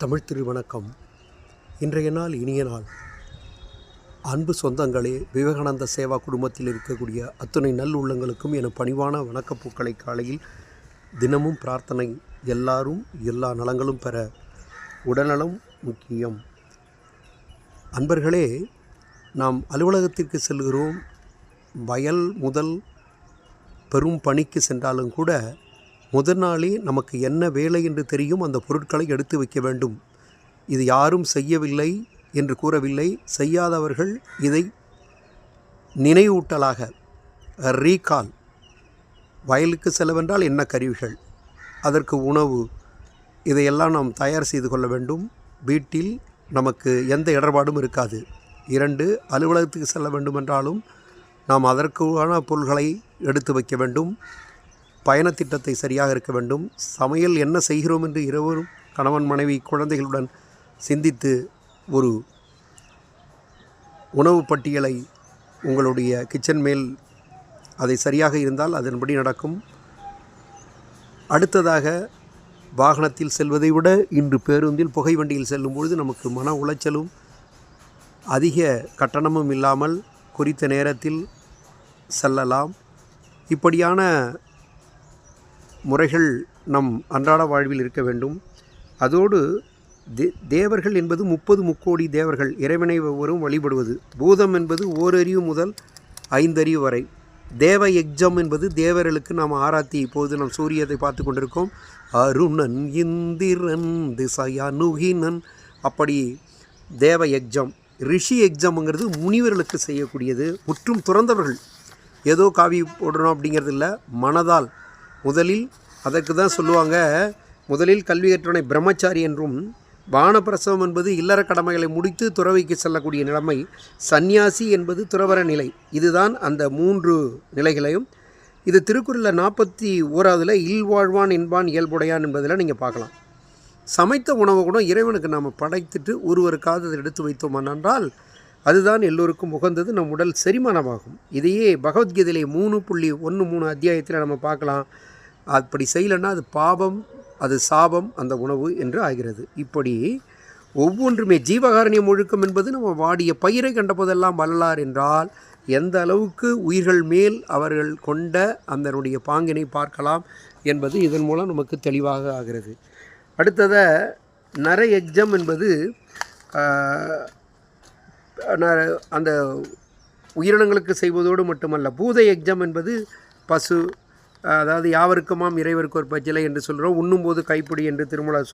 தமிழ் திருவணக்கம். இன்றைய நாள் இனிய நாள். அன்பு சொந்தங்களே, விவேகானந்த சேவா குடும்பத்தில் இருக்கக்கூடிய அத்துணை நல்லுள்ளங்களுக்கும் என பணிவான வணக்கப்பூக்களை காலையில் தினமும் பிரார்த்தனை. எல்லாரும் எல்லா நலங்களும் பெற. உடல்நலம் முக்கியம். அன்பர்களே, நாம் அலுவலகத்திற்கு செல்கிறோம். வயல் முதல் பெரும் பணிக்கு சென்றாலும் கூட முதல் நாளே நமக்கு என்ன வேலை என்று தெரியும். அந்த பொருட்களை எடுத்து வைக்க வேண்டும். இது யாரும் செய்யவில்லை என்று கூறவில்லை. செய்யாதவர்கள் இதை நினைவூட்டலாக ரீகால். வயலுக்கு செல்லவென்றால் என்ன கருவிகள், அதற்கு உணவு, இதையெல்லாம் நாம் தயார் செய்து கொள்ள வேண்டும். வீட்டில் நமக்கு எந்த இடர்பாடும் இருக்காது. 2, அலுவலகத்துக்கு செல்ல வேண்டுமென்றாலும் நாம் அதற்கான பொருள்களை எடுத்து வைக்க வேண்டும். பயணத் திட்டத்தை சரியாக இருக்க வேண்டும். சமையல் என்ன செய்கிறோம் என்று இருவரும் கணவன் மனைவி குழந்தைகளுடன் சிந்தித்து ஒரு உணவு பட்டியலை உங்களுடைய கிச்சன் மேல் அதை சரியாக இருந்தால் அதன்படி நடக்கும். அடுத்ததாக, வாகனத்தில் செல்வதை விட இன்று பேருந்தில் புகை வண்டியில் செல்லும் பொழுது நமக்கு மன உளைச்சலும் அதிக கட்டணமும் இல்லாமல் குறித்த நேரத்தில் செல்லலாம். இப்படியான முறைகள் நம் அன்றாட வாழ்வில் இருக்க வேண்டும். அதோடு தேவர்கள் என்பது 30 முக்கோடி தேவர்கள். இறைவனை ஒவ்வொரும் வழிபடுவது. பூதம் என்பது ஓரறிவு முதல் 5 அறிவு வரை. தேவ யக்ஜம் என்பது தேவர்களுக்கு நாம் ஆராத்தி. இப்போது நாம் சூரியத்தை பார்த்து கொண்டிருக்கோம். அருணன் இந்திரன் திசையனுகினன். அப்படி தேவ யக்ஜம். ரிஷி யக்ஜம்ங்கிறது முனிவர்களுக்கு செய்யக்கூடியது. முற்றும் துறந்தவர்கள். ஏதோ காவி போடணும் அப்படிங்கிறது இல்லை. மனதால் முதலில் அதற்கு தான் சொல்லுவாங்க, முதலில் கல்வி கற்றவனை பிரம்மச்சாரி என்றும், வானப்பிரசவம் என்பது இல்லற கடமைகளை முடித்து துறவிக்கு செல்லக்கூடிய நிலைமை, சந்நியாசி என்பது துறவர நிலை. இதுதான் அந்த 3 நிலைகளையும் இது திருக்குறளில் 41ஆவதுல இல்வாழ்வான் என்பான் இயல்புடையான் என்பதில் நீங்கள் பார்க்கலாம். சமைத்த உணவை கூட இறைவனுக்கு நாம் படைத்துட்டு ஒருவருக்காவது அதை எடுத்து வைத்தோம் என்றால் அதுதான் எல்லோருக்கும் உகந்தது. நம் உடல் செரிமானமாகும். இதையே பகவத்கீதையிலே 3.13 அத்தியாயத்தில் நம்ம பார்க்கலாம். அப்படி செய்யலைன்னா அது பாவம், அது சாபம், அந்த உணவு என்று ஆகிறது. இப்படி ஒவ்வொன்றுமே ஜீவகாரண்யம் ஒழுக்கம் என்பது நம்ம வாடிய பயிரை கண்டபோதெல்லாம் வல்லார் என்றால் எந்த அளவுக்கு உயிர்கள் மேல் அவர்கள் கொண்ட அதனுடைய பாங்கினை பார்க்கலாம் என்பது இதன் மூலம் நமக்கு தெளிவாக ஆகிறது. அடுத்தத நர யக்ஜம் என்பது அந்த உயிரினங்களுக்கு செய்வதோடு மட்டுமல்ல. பூத யக்ஜம் என்பது பசு, அதாவது யாவருக்குமாம் இறைவருக்கு ஒரு பச்சிலை என்று சொல்கிறோம். உண்ணும்போது கைப்பிடி என்று திருமலா